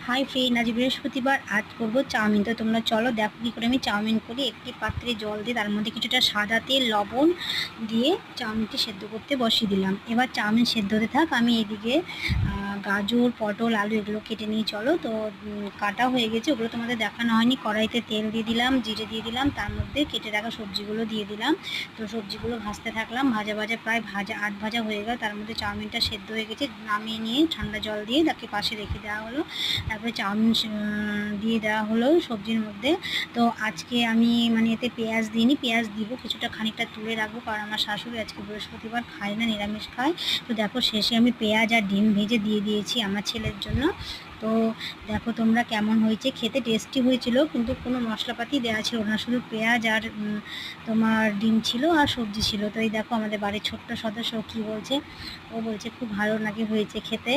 Hi friend, আজ বৃহস্পতিবার। আজ করবো চাউমিন। তো তোমরা চলো দেখো কী করে আমি চাউমিন করি। একটি পাত্রে জল দিয়ে তার মধ্যে কিছুটা সাদা তেল, লবণ দিয়ে চাউমিনটি সেদ্ধ করতে বসিয়ে দিলাম। এবার চাউমিন সেদ্ধ হতে থাক, আমি এদিকে গাজর, পটল, আলু এগুলো কেটে নিয়ে চলো। তো কাটা হয়ে গেছে, ওগুলো তোমাদের দেখানো হয়নি। কড়াইতে তেল দিয়ে দিলাম, জিরে দিয়ে দিলাম, তার মধ্যে কেটে রাখা সবজিগুলো দিয়ে দিলাম। তো সবজিগুলো ভাজতে থাকলাম, ভাজা প্রায় আধ ভাজা হয়ে গেল। তার মধ্যে চাউমিনটা সেদ্ধ হয়ে গেছে, নামিয়ে নিয়ে ঠান্ডা জল দিয়ে তাকে পাশে রেখে দেওয়া হলো। তারপরে চাউমিন দিয়ে দেওয়া হলো সবজির মধ্যে। তো আজকে আমি এতে পেঁয়াজ দিইনি, পেঁয়াজ দিব কিছুটা, খানিকটা তুলে রাখবো, কারণ আমার শাশুড়ি আজকে বৃহস্পতিবার খায় না, নিরামিষ খায়। তো দেখো শেষে আমি পেঁয়াজ আর ডিম ভেজে দিয়ে দিয়েছি আমার ছেলের জন্য। তো দেখো তোমরা কেমন হয়েছে, খেতে টেস্টি হয়েছিল, কিন্তু কোনো মশলাপাতি দেওয়া ছিল না, শুধু পেঁয়াজ আর তোমার ডিম ছিল আর সবজি ছিল। তো এই দেখো আমাদের বাড়ির ছোট্ট সদস্য কী বলছে, ও বলছে খুব ভালো নাকি হয়েছে খেতে।